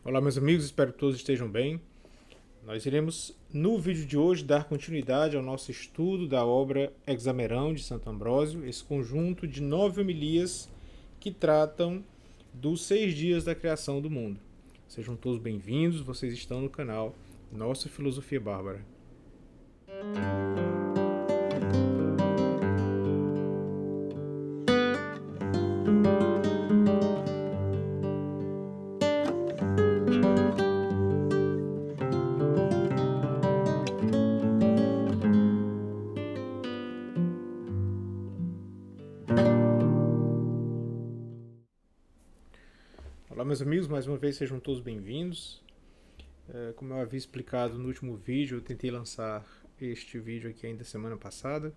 Olá, meus amigos, espero que todos estejam bem. Nós iremos, no vídeo de hoje, dar continuidade ao nosso estudo da obra Hexamerão de Santo Ambrósio, esse conjunto de 9 homilias que tratam dos 6 dias da criação do mundo. Sejam todos bem-vindos, vocês estão no canal Nossa Filosofia Bárbara. Olá, meus amigos, mais uma vez sejam todos bem-vindos. Como eu havia explicado no último vídeo, eu tentei lançar este vídeo aqui ainda semana passada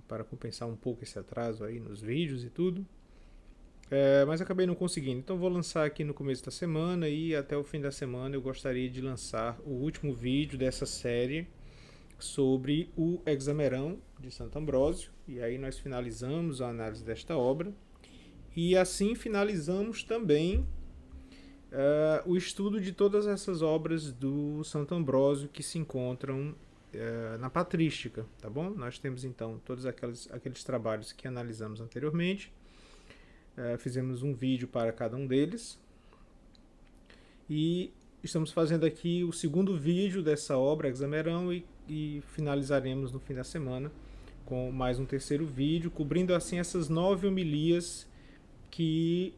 para compensar um pouco esse atraso aí nos vídeos e tudo, mas acabei não conseguindo. Então vou lançar aqui no começo da semana e até o fim da semana eu gostaria de lançar o último vídeo dessa série sobre o Hexamerão de Santo Ambrósio, e aí nós finalizamos a análise desta obra. E assim finalizamos também o estudo de todas essas obras do Santo Ambrósio que se encontram na patrística, tá bom? Nós temos então todos aqueles trabalhos que analisamos anteriormente, fizemos um vídeo para cada um deles, e estamos fazendo aqui o segundo vídeo dessa obra, Hexamerão, e finalizaremos no fim da semana com mais um terceiro vídeo, cobrindo assim essas 9 homilias que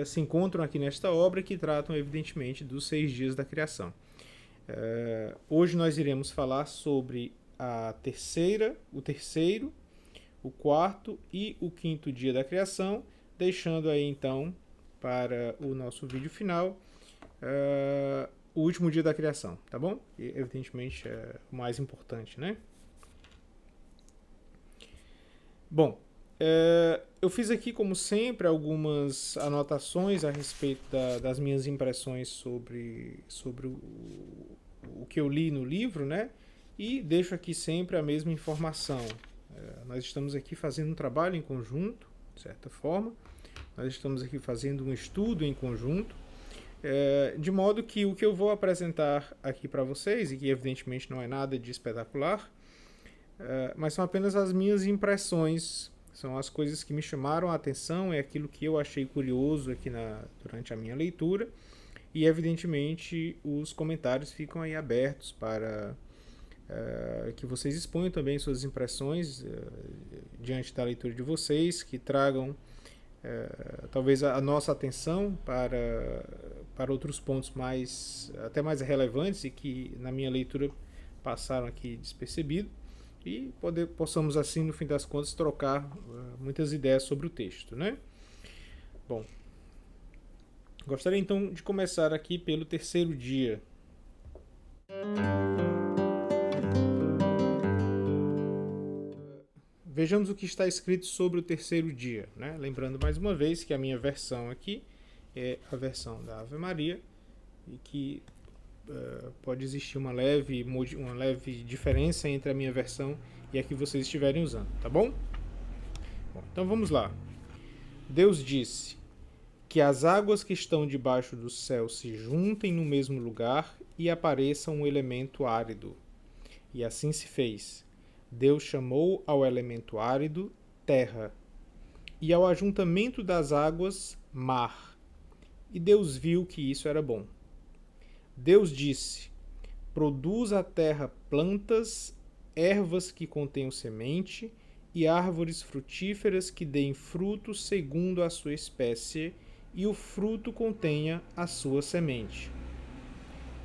se encontram aqui nesta obra, que tratam evidentemente dos 6 dias da criação. Hoje nós iremos falar sobre o terceiro, o quarto e o quinto dia da criação, deixando aí então para o nosso vídeo final o último dia da criação, tá bom? E, evidentemente é o mais importante, né? Bom, eu fiz aqui, como sempre, algumas anotações a respeito das minhas impressões sobre o que eu li no livro, né? E deixo aqui sempre a mesma informação. Nós estamos aqui fazendo um trabalho em conjunto, de certa forma. Nós estamos aqui fazendo um estudo em conjunto, de modo que o que eu vou apresentar aqui para vocês, e que evidentemente não é nada de espetacular, mas são apenas as minhas impressões, são as coisas que me chamaram a atenção, é aquilo que eu achei curioso aqui durante a minha leitura, e evidentemente os comentários ficam aí abertos para que vocês exponham também suas impressões diante da leitura de vocês, que tragam talvez a nossa atenção para outros pontos até mais relevantes e que na minha leitura passaram aqui despercebido, e possamos assim, no fim das contas, trocar muitas ideias sobre o texto, né? Bom, gostaria então de começar aqui pelo terceiro dia. Vejamos o que está escrito sobre o terceiro dia, né? Lembrando mais uma vez que a minha versão aqui é a versão da Ave Maria, e que pode existir uma leve diferença entre a minha versão e a que vocês estiverem usando, tá bom? Bom, então vamos lá. Deus disse que as águas que estão debaixo do céu se juntem no mesmo lugar e apareça um elemento árido. E assim se fez. Deus chamou ao elemento árido terra, e ao ajuntamento das águas mar. E Deus viu que isso era bom. Deus disse: produz a terra plantas, ervas que contenham semente, e árvores frutíferas que deem fruto segundo a sua espécie, e o fruto contenha a sua semente.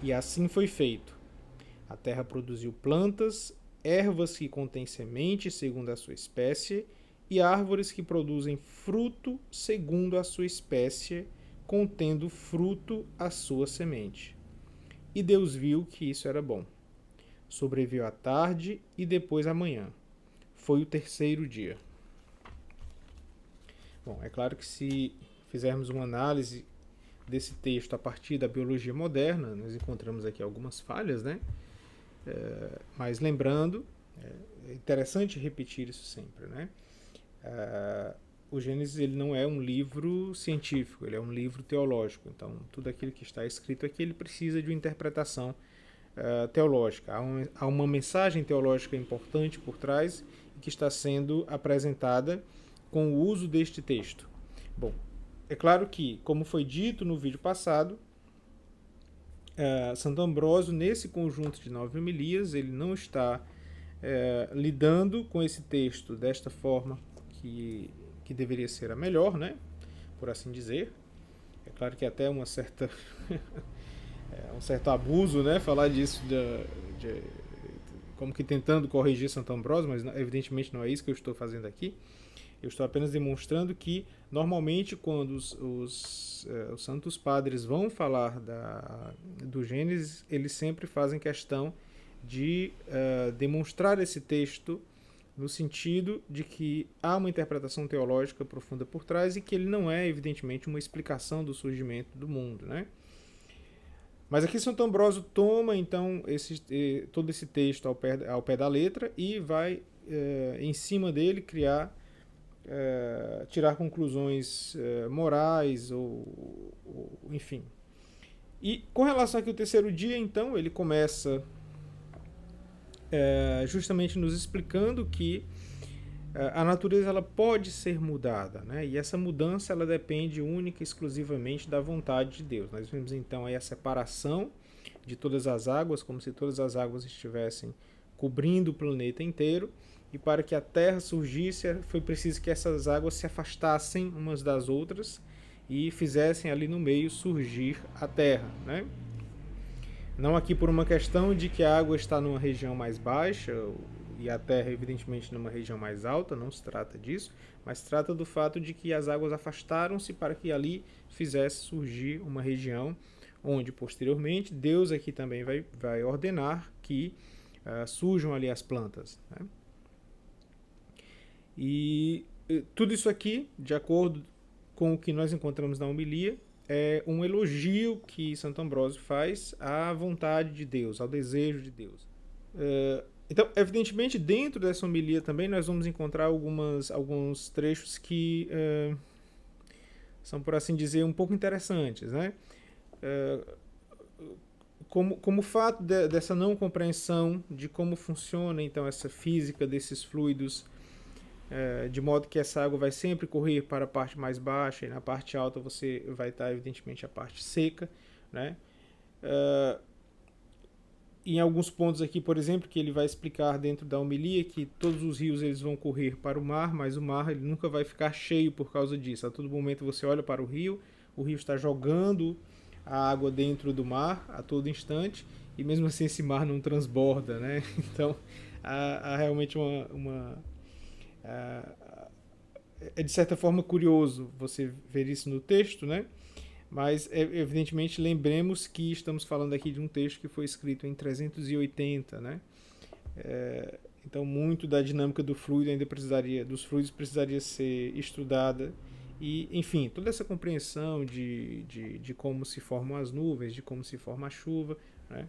E assim foi feito. A terra produziu plantas, ervas que contêm semente segundo a sua espécie, e árvores que produzem fruto segundo a sua espécie, contendo fruto a sua semente. E Deus viu que isso era bom. Sobreveio a tarde e depois a manhã. Foi o terceiro dia. Bom, é claro que se fizermos uma análise desse texto a partir da biologia moderna, nós encontramos aqui algumas falhas, né? Mas lembrando, é interessante repetir isso sempre, né? o Gênesis ele não é um livro científico, ele é um livro teológico. Então, tudo aquilo que está escrito aqui ele precisa de uma interpretação teológica. Há uma mensagem teológica importante por trás que está sendo apresentada com o uso deste texto. Bom, é claro que, como foi dito no vídeo passado, Santo Ambrósio, nesse conjunto de 9 homilias, ele não está lidando com esse texto desta forma que deveria ser a melhor, né? Por assim dizer. É claro que até uma certa um certo abuso, né? Falar disso como que tentando corrigir Santo Ambrósio, mas evidentemente não é isso que eu estou fazendo aqui. Eu estou apenas demonstrando que, normalmente, quando os santos padres vão falar do Gênesis, eles sempre fazem questão de demonstrar esse texto no sentido de que há uma interpretação teológica profunda por trás e que ele não é, evidentemente, uma explicação do surgimento do mundo, né? Mas aqui Santo Ambrósio toma, então, todo esse texto ao pé da letra e vai, em cima dele, tirar conclusões morais ou enfim. E com relação aqui ao terceiro dia, então, ele começa justamente nos explicando que a natureza ela pode ser mudada, né? E essa mudança ela depende única e exclusivamente da vontade de Deus. Nós vemos então aí a separação de todas as águas, como se todas as águas estivessem cobrindo o planeta inteiro, e para que a Terra surgisse foi preciso que essas águas se afastassem umas das outras e fizessem ali no meio surgir a Terra, né? Não aqui por uma questão de que a água está numa região mais baixa e a Terra, evidentemente, numa região mais alta, não se trata disso, mas se trata do fato de que as águas afastaram-se para que ali fizesse surgir uma região onde, posteriormente, Deus aqui também vai ordenar que surjam ali as plantas, né? E tudo isso aqui, de acordo com o que nós encontramos na homilia, é um elogio que Santo Ambrósio faz à vontade de Deus, ao desejo de Deus. Então, evidentemente, dentro dessa homilia também nós vamos encontrar alguns trechos que são, por assim dizer, um pouco interessantes, né? Como o fato dessa não compreensão de como funciona então essa física desses fluidos, de modo que essa água vai sempre correr para a parte mais baixa e na parte alta você vai estar evidentemente a parte seca, né? Em alguns pontos aqui, por exemplo, que ele vai explicar dentro da homilia que todos os rios eles vão correr para o mar, mas o mar ele nunca vai ficar cheio por causa disso. A todo momento você olha para o rio está jogando a água dentro do mar a todo instante e mesmo assim esse mar não transborda, né? Então há realmente é de certa forma curioso você ver isso no texto, né? Mas, evidentemente, lembremos que estamos falando aqui de um texto que foi escrito em 380, né? Então, muito da dinâmica dos fluidos precisaria ser estudada. E, enfim, toda essa compreensão de como se formam as nuvens, de como se forma a chuva, né?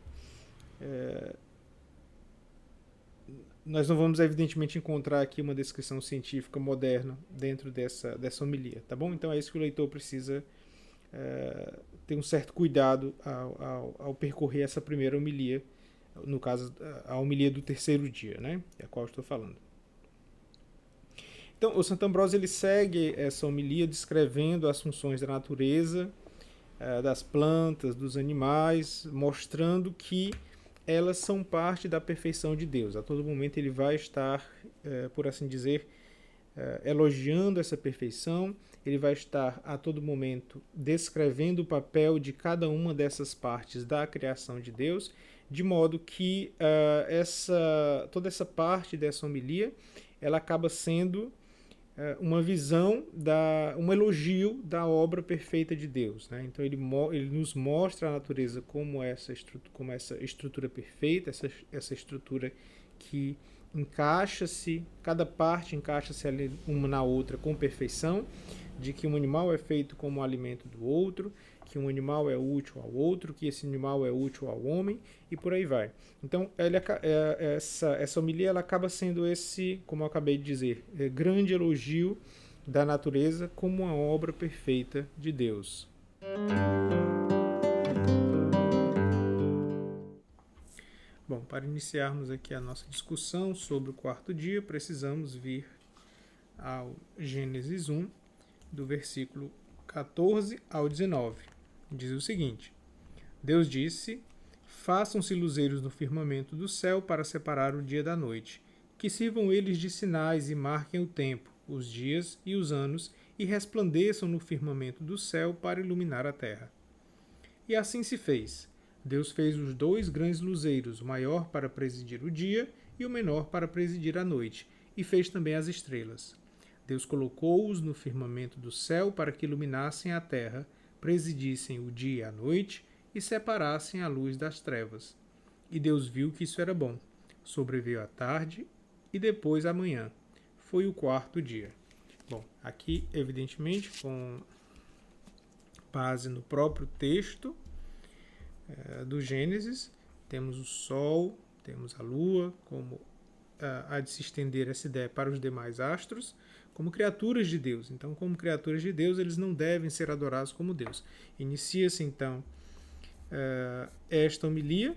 Nós não vamos, evidentemente, encontrar aqui uma descrição científica moderna dentro dessa homilia, tá bom? Então, é isso que o leitor precisa ter um certo cuidado ao percorrer essa primeira homilia, no caso, a homilia do terceiro dia, né? É a qual eu estou falando. Então, o Santo Ambrósio ele segue essa homilia descrevendo as funções da natureza, das plantas, dos animais, mostrando que elas são parte da perfeição de Deus. A todo momento ele vai estar, por assim dizer, elogiando essa perfeição, ele vai estar a todo momento descrevendo o papel de cada uma dessas partes da criação de Deus, de modo que toda essa parte dessa homilia ela acaba sendo uma visão, um elogio da obra perfeita de Deus, né? Então ele nos mostra a natureza como essa estrutura perfeita, essa estrutura que encaixa-se, cada parte encaixa-se ali uma na outra com perfeição, de que um animal é feito como alimento do outro, que um animal é útil ao outro, que esse animal é útil ao homem, e por aí vai. Então, essa homilia ela acaba sendo esse, como eu acabei de dizer, grande elogio da natureza como uma obra perfeita de Deus. Bom, para iniciarmos aqui a nossa discussão sobre o quarto dia, precisamos vir ao Gênesis 1, do versículo 14 ao 19. Diz o seguinte: Deus disse: Façam-se luzeiros no firmamento do céu para separar o dia da noite, que sirvam eles de sinais e marquem o tempo, os dias e os anos, e resplandeçam no firmamento do céu para iluminar a terra. E assim se fez. Deus fez os 2 grandes luzeiros, o maior para presidir o dia e o menor para presidir a noite, e fez também as estrelas. Deus colocou-os no firmamento do céu para que iluminassem a terra, presidissem o dia e a noite e separassem a luz das trevas. E Deus viu que isso era bom. Sobreveio a tarde e depois a manhã. Foi o quarto dia. Bom, aqui, evidentemente, com base no próprio texto do Gênesis, temos o Sol, temos a Lua, como há de se estender essa ideia para os demais astros, como criaturas de Deus. Então, como criaturas de Deus, eles não devem ser adorados como Deus. Inicia-se, então, esta homilia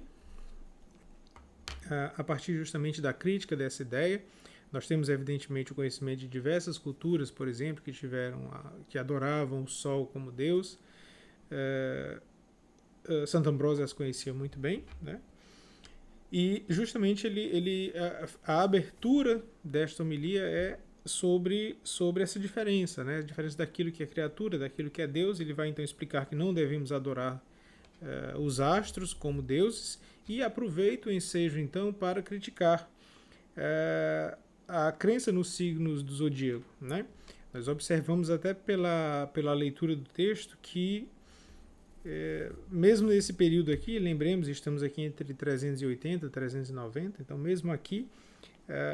a partir justamente da crítica dessa ideia. Nós temos, evidentemente, o conhecimento de diversas culturas, por exemplo, que adoravam o Sol como Deus. Santo Ambrósio as conhecia muito bem, né? E justamente a abertura desta homilia é sobre essa diferença, né? A diferença daquilo que é criatura, daquilo que é Deus. Ele vai então explicar que não devemos adorar os astros como deuses, e aproveita o ensejo então para criticar a crença nos signos do zodíaco, né? Nós observamos até pela leitura do texto que mesmo nesse período aqui, lembremos, estamos aqui entre 380 e 390, então mesmo aqui,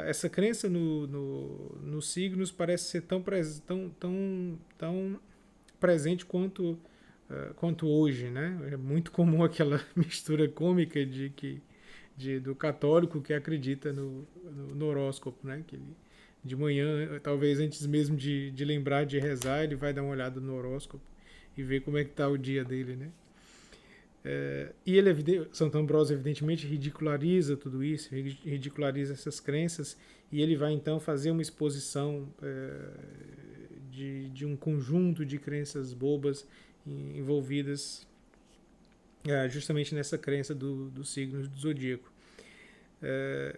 essa crença nos signos parece ser tão presente quanto hoje, né? É muito comum aquela mistura cômica do católico que acredita no horóscopo, né? Que ele, de manhã, talvez antes mesmo de lembrar de rezar, ele vai dar uma olhada no horóscopo e ver como é que está o dia dele, né? E Santo Ambrósio evidentemente ridiculariza tudo isso, ridiculariza essas crenças, e ele vai então fazer uma exposição de um conjunto de crenças bobas envolvidas justamente nessa crença dos signos do zodíaco.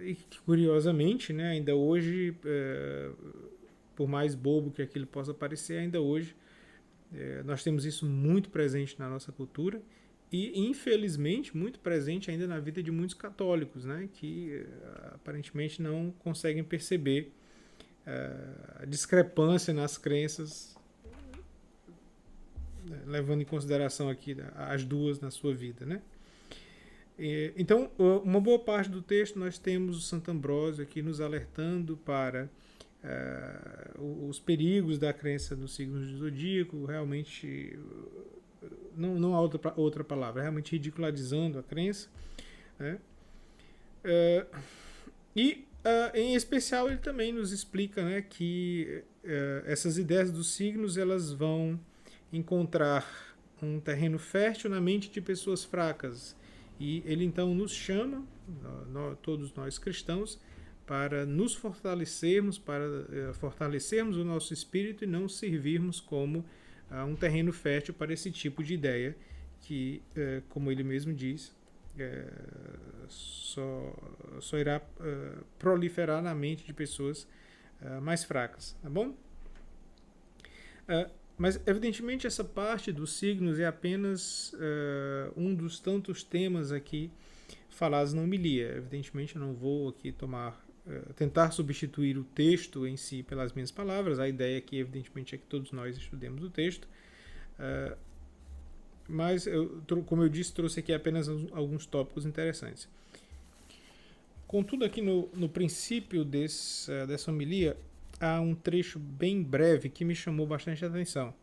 E que, curiosamente, né, ainda hoje, por mais bobo que aquilo possa parecer, ainda hoje nós temos isso muito presente na nossa cultura e, infelizmente, muito presente ainda na vida de muitos católicos, né, que aparentemente não conseguem perceber a discrepância nas crenças, levando em consideração aqui as duas na sua vida, né? Então, uma boa parte do texto nós temos o Santo Ambrósio aqui nos alertando para os perigos da crença nos signos do zodíaco, realmente, não há outra palavra, realmente ridicularizando a crença, né? Em especial, ele também nos explica, né, que essas ideias dos signos elas vão encontrar um terreno fértil na mente de pessoas fracas. E ele então nos chama, todos nós cristãos, para nos fortalecermos, para fortalecermos o nosso espírito e não servirmos como um terreno fértil para esse tipo de ideia que, como ele mesmo diz, só irá proliferar na mente de pessoas mais fracas, tá bom? Mas, evidentemente, essa parte dos signos é apenas um dos tantos temas aqui falados na homilia. Evidentemente, eu não vou aqui tentar substituir o texto em si pelas minhas palavras. A ideia aqui, evidentemente, é que todos nós estudemos o texto. Mas, como eu disse, trouxe aqui apenas alguns tópicos interessantes. Contudo, aqui no princípio dessa homilia, há um trecho bem breve que me chamou bastante atenção.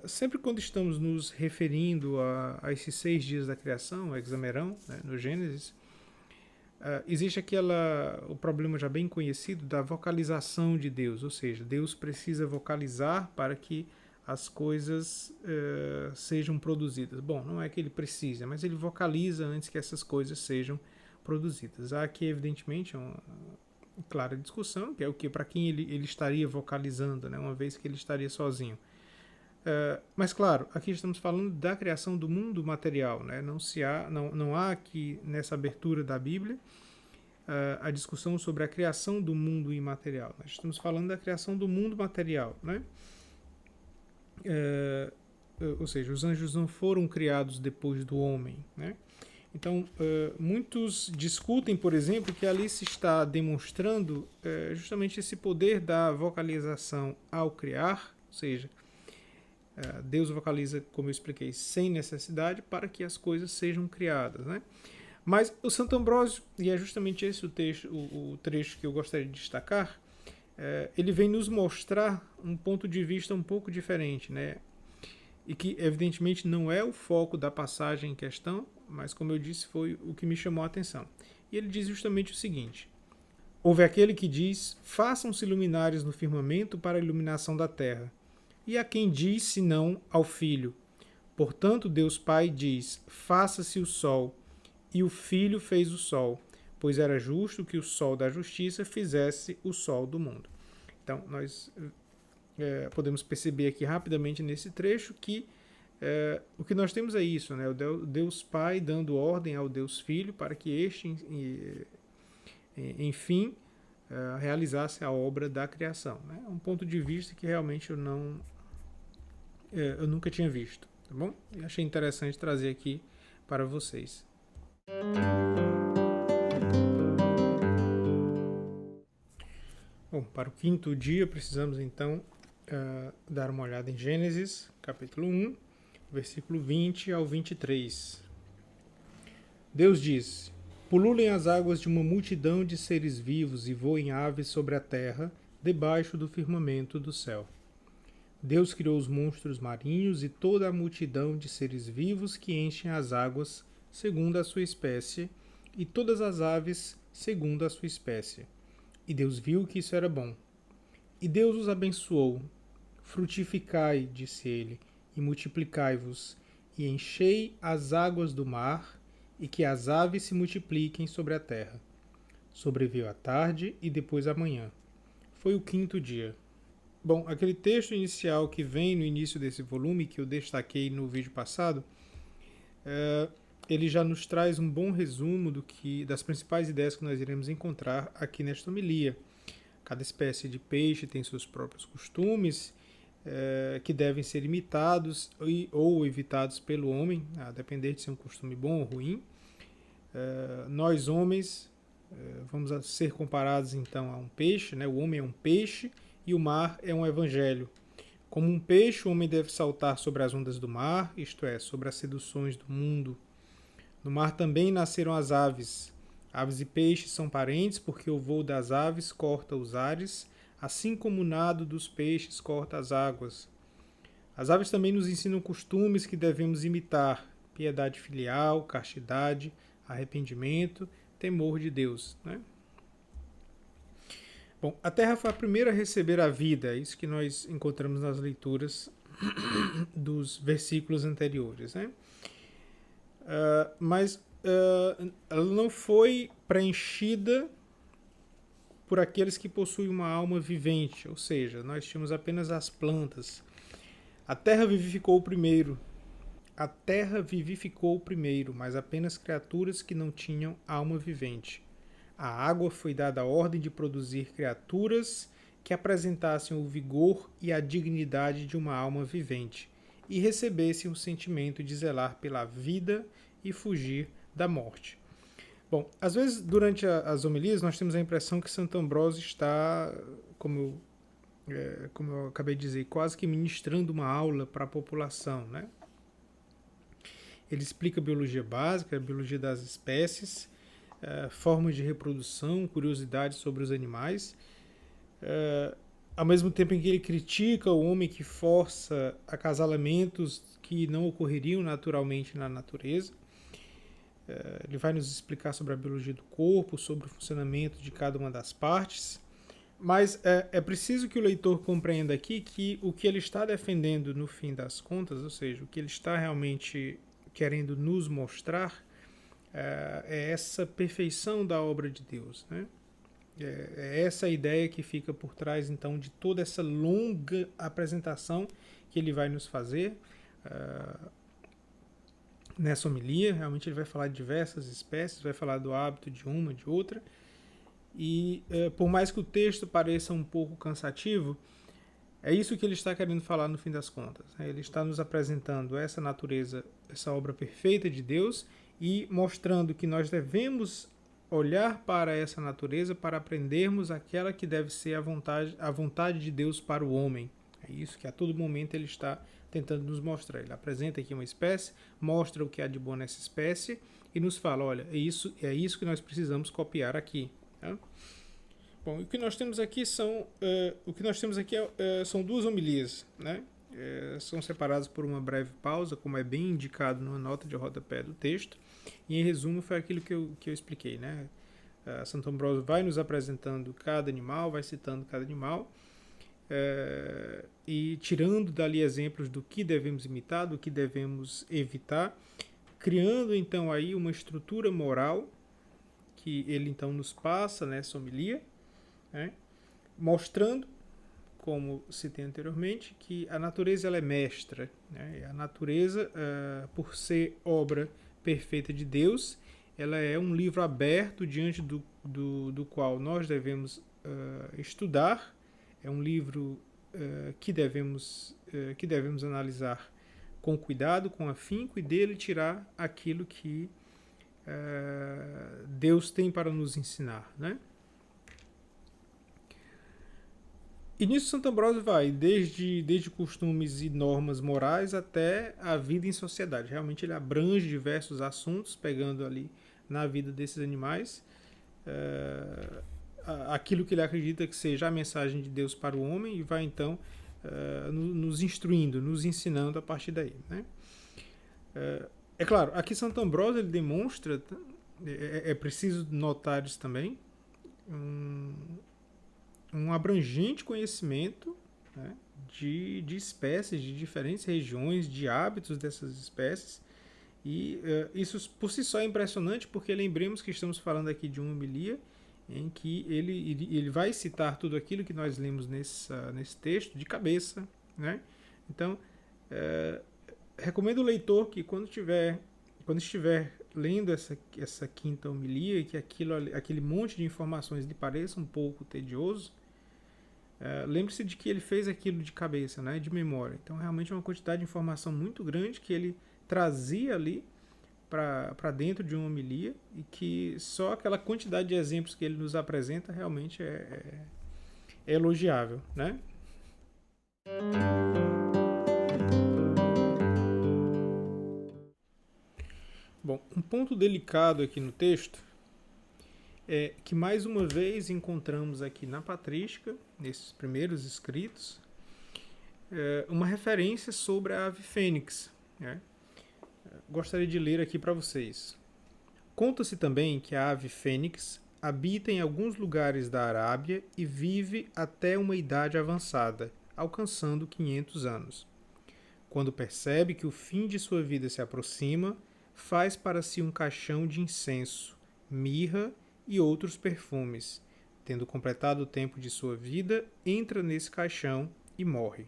Sempre quando estamos nos referindo a esses 6 dias da criação, Hexamerão, né, no Gênesis, existe o problema já bem conhecido da vocalização de Deus, ou seja, Deus precisa vocalizar para que as coisas sejam produzidas. Bom, não é que ele precisa, mas ele vocaliza antes que essas coisas sejam produzidas. Há aqui, evidentemente, uma clara discussão, que é o que para quem ele estaria vocalizando, né, uma vez que ele estaria sozinho. Mas, claro, aqui estamos falando da criação do mundo material. Né? Não há aqui, nessa abertura da Bíblia, a discussão sobre a criação do mundo imaterial. Nós estamos falando da criação do mundo material. Né? Ou seja, os anjos não foram criados depois do homem. Né? Então, muitos discutem, por exemplo, que ali se está demonstrando justamente esse poder da vocalização ao criar, ou seja, Deus vocaliza, como eu expliquei, sem necessidade para que as coisas sejam criadas. Né? Mas o Santo Ambrósio, e é justamente esse o trecho que eu gostaria de destacar, ele vem nos mostrar um ponto de vista um pouco diferente, né? E que evidentemente não é o foco da passagem em questão, mas como eu disse, foi o que me chamou a atenção. E ele diz justamente o seguinte: houve aquele que diz, façam-se luminares no firmamento para a iluminação da terra. E a quem diz, senão ao Filho. Portanto, Deus Pai diz, faça-se o sol, e o Filho fez o sol, pois era justo que o sol da justiça fizesse o sol do mundo. Então, nós podemos perceber aqui rapidamente nesse trecho que o que nós temos é isso, né? O Deus Pai dando ordem ao Deus Filho para que este, enfim, realizasse a obra da criação. Né? Um ponto de vista que realmente eu nunca tinha visto. Tá bom? E achei interessante trazer aqui para vocês. Bom, para o quinto dia, precisamos então dar uma olhada em Gênesis, capítulo 1, versículo 20 ao 23. Deus diz: pululem as águas de uma multidão de seres vivos e voem aves sobre a terra, debaixo do firmamento do céu. Deus criou os monstros marinhos e toda a multidão de seres vivos que enchem as águas, segundo a sua espécie, e todas as aves, segundo a sua espécie. E Deus viu que isso era bom. E Deus os abençoou. Frutificai, disse ele, e multiplicai-vos, e enchei as águas do mar, e que as aves se multipliquem sobre a terra. Sobreveio a tarde e depois a manhã. Foi o quinto dia. Bom, aquele texto inicial que vem no início desse volume, que eu destaquei no vídeo passado, ele já nos traz um bom resumo das principais ideias que nós iremos encontrar aqui nesta homilia. Cada espécie de peixe tem seus próprios costumes, que devem ser imitados ou evitados pelo homem, a depender de ser um costume bom ou ruim. Nós, homens, vamos ser comparados então a um peixe, né? O homem é um peixe e o mar é um evangelho. Como um peixe, o homem deve saltar sobre as ondas do mar, isto é, sobre as seduções do mundo. No mar também nasceram as aves. Aves e peixes são parentes, porque o voo das aves corta os ares, assim como o nado dos peixes corta as águas. As aves também nos ensinam costumes que devemos imitar: piedade filial, castidade, arrependimento, temor de Deus. Né? Bom, a terra foi a primeira a receber a vida, é isso que nós encontramos nas leituras dos versículos anteriores. Né? Mas ela não foi preenchida por aqueles que possuem uma alma vivente, ou seja, nós tínhamos apenas as plantas. A terra vivificou primeiro. A terra vivificou primeiro, mas apenas criaturas que não tinham alma vivente. A água foi dada a ordem de produzir criaturas que apresentassem o vigor e a dignidade de uma alma vivente e recebessem o sentimento de zelar pela vida e fugir da morte. Bom, às vezes durante as homilias nós temos a impressão que Santo Ambrósio está, como eu acabei de dizer, quase que ministrando uma aula para a população, né? Ele explica a biologia básica, a biologia das espécies, formas de reprodução, curiosidades sobre os animais, ao mesmo tempo em que ele critica o homem que força acasalamentos que não ocorreriam naturalmente na natureza. Ele vai nos explicar sobre a biologia do corpo, sobre o funcionamento de cada uma das partes. Mas é preciso que o leitor compreenda aqui que o que ele está defendendo no fim das contas, ou seja, o que ele está realmente querendo nos mostrar, é essa perfeição da obra de Deus, né? É essa ideia que fica por trás, então, de toda essa longa apresentação que ele vai nos fazer nessa homilia. Realmente ele vai falar de diversas espécies, vai falar do hábito de uma, de outra. E por mais que o texto pareça um pouco cansativo, é isso que ele está querendo falar no fim das contas, né? Ele está nos apresentando essa natureza, essa obra perfeita de Deus e mostrando que nós devemos olhar para essa natureza para aprendermos aquela que deve ser a vontade de Deus para o homem. É isso que a todo momento ele está tentando nos mostrar. Ele apresenta aqui uma espécie, mostra o que há de bom nessa espécie e nos fala, olha, é isso que nós precisamos copiar aqui. Tá? Bom, o que nós temos aqui são são duas homilias, né? São separadas por uma breve pausa, como é bem indicado na nota de rodapé do texto. E em resumo foi aquilo que eu expliquei, né? Santo Ambrósio vai nos apresentando cada animal, vai citando cada animal, e tirando dali exemplos do que devemos imitar, do que devemos evitar, criando então aí uma estrutura moral que ele então nos passa nessa homilia, né? Mostrando, como citei anteriormente, que a natureza ela é mestra, né? A natureza, por ser obra perfeita de Deus, ela é um livro aberto diante do qual nós devemos estudar, é um livro que devemos analisar com cuidado, com afinco, e dele tirar aquilo que Deus tem para nos ensinar, né? E nisso Santo Ambrósio vai desde costumes e normas morais até a vida em sociedade. Realmente ele abrange diversos assuntos, pegando ali na vida desses animais aquilo que ele acredita que seja a mensagem de Deus para o homem, e vai então nos instruindo, nos ensinando a partir daí, né? É claro, aqui Santo Ambrósio ele demonstra, é preciso notar isso também, um abrangente conhecimento, né, de espécies, de diferentes regiões, de hábitos dessas espécies. E isso por si só é impressionante, porque lembremos que estamos falando aqui de uma homilia em que ele vai citar tudo aquilo que nós lemos nesse texto de cabeça, né? Então, recomendo o leitor que quando estiver lendo essa quinta homilia, e que aquele monte de informações lhe pareça um pouco tedioso, lembre-se de que ele fez aquilo de cabeça, né, de memória. Então realmente é uma quantidade de informação muito grande que ele trazia ali para dentro de uma homilia, e que só aquela quantidade de exemplos que ele nos apresenta realmente é elogiável, né? Bom, um ponto delicado aqui no texto é que mais uma vez encontramos aqui na patrística, nesses primeiros escritos, uma referência sobre a ave fênix, né? Gostaria de ler aqui para vocês. Conta-se também que a ave fênix habita em alguns lugares da Arábia e vive até uma idade avançada, alcançando 500 anos. Quando percebe que o fim de sua vida se aproxima, faz para si um caixão de incenso, mirra e outros perfumes. Tendo completado o tempo de sua vida, entra nesse caixão e morre.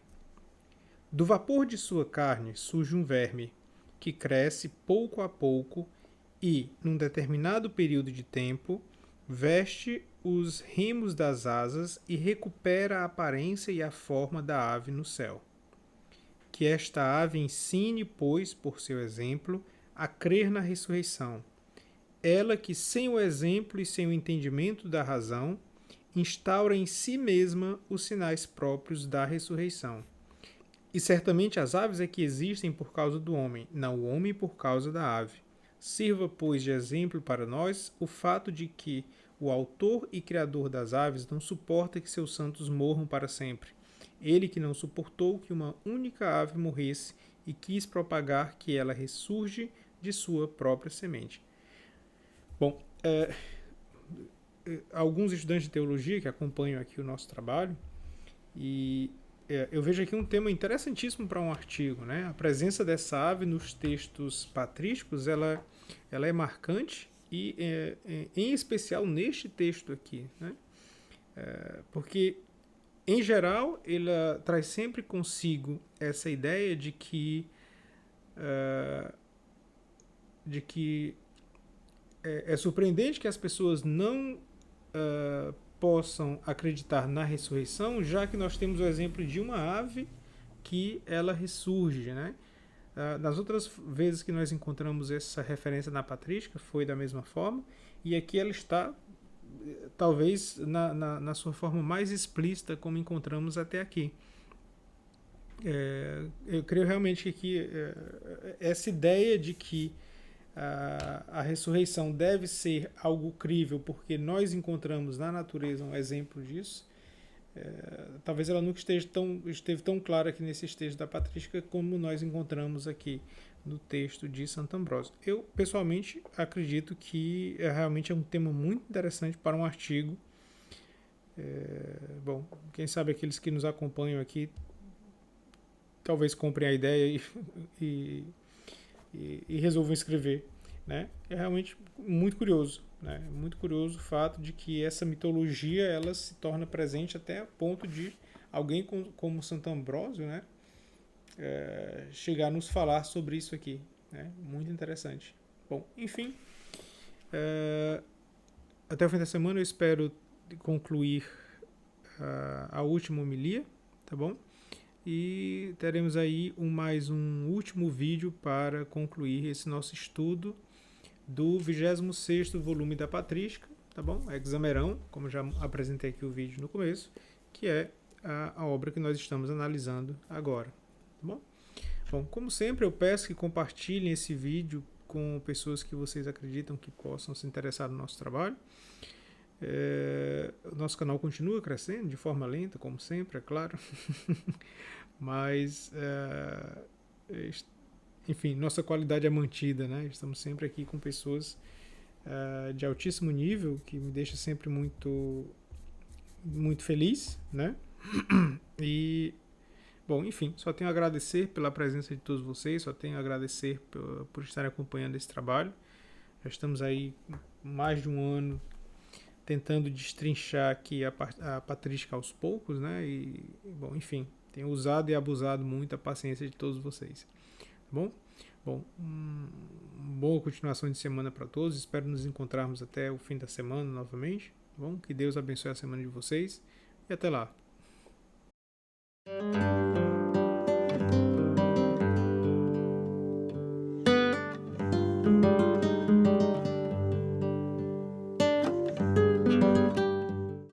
Do vapor de sua carne surge um verme, que cresce pouco a pouco e, num determinado período de tempo, veste os remos das asas e recupera a aparência e a forma da ave no céu. Que esta ave ensine, pois, por seu exemplo, a crer na ressurreição. Ela que, sem o exemplo e sem o entendimento da razão, instaura em si mesma os sinais próprios da ressurreição. E certamente as aves é que existem por causa do homem, não o homem por causa da ave. Sirva, pois, de exemplo para nós o fato de que o autor e criador das aves não suporta que seus santos morram para sempre. Ele que não suportou que uma única ave morresse e quis propagar que ela ressurge de sua própria semente. Bom, alguns estudantes de teologia que acompanham aqui o nosso trabalho, e eu vejo aqui um tema interessantíssimo para um artigo, né? A presença dessa ave nos textos patrísticos, ela é marcante e, em especial neste texto aqui, né? Porque, em geral, ela traz sempre consigo essa ideia de que é surpreendente que as pessoas não possam acreditar na ressurreição, já que nós temos o exemplo de uma ave que ela ressurge, né? Nas outras vezes que nós encontramos essa referência na patrística, foi da mesma forma, e aqui ela está, talvez, na sua forma mais explícita, como encontramos até aqui. Eu creio realmente que essa ideia de que a ressurreição deve ser algo crível, porque nós encontramos na natureza um exemplo disso. Talvez ela nunca esteve tão clara aqui nesses textos da patrística como nós encontramos aqui no texto de Santo Ambrósio. Eu, pessoalmente, acredito que realmente é um tema muito interessante para um artigo. Bom, quem sabe aqueles que nos acompanham aqui talvez comprem a ideia e resolvam escrever, né? É realmente muito curioso, né? Muito curioso o fato de que essa mitologia ela se torna presente até a ponto de alguém como Santo Ambrósio, né? Chegar a nos falar sobre isso aqui, né? Muito interessante. Bom, enfim, até o fim da semana eu espero concluir a última homilia, tá bom? E teremos aí mais um último vídeo para concluir esse nosso estudo do 26º volume da Patrística, tá bom? Hexamerão, como já apresentei aqui o vídeo no começo, que é a obra que nós estamos analisando agora, tá bom? Bom, como sempre, eu peço que compartilhem esse vídeo com pessoas que vocês acreditam que possam se interessar no nosso trabalho. O nosso canal continua crescendo de forma lenta, como sempre, é claro. Mas, enfim, nossa qualidade é mantida, né? Estamos sempre aqui com pessoas de altíssimo nível, que me deixa sempre muito, muito feliz, né? E, bom, enfim, só tenho a agradecer pela presença de todos vocês, só tenho a agradecer por estarem acompanhando esse trabalho. Já estamos aí mais de um ano tentando destrinchar aqui a patrística aos poucos, né? E, bom, enfim, tenho usado e abusado muito a paciência de todos vocês, tá bom? Bom, boa continuação de semana para todos, espero nos encontrarmos até o fim da semana novamente, tá bom? Que Deus abençoe a semana de vocês e até lá.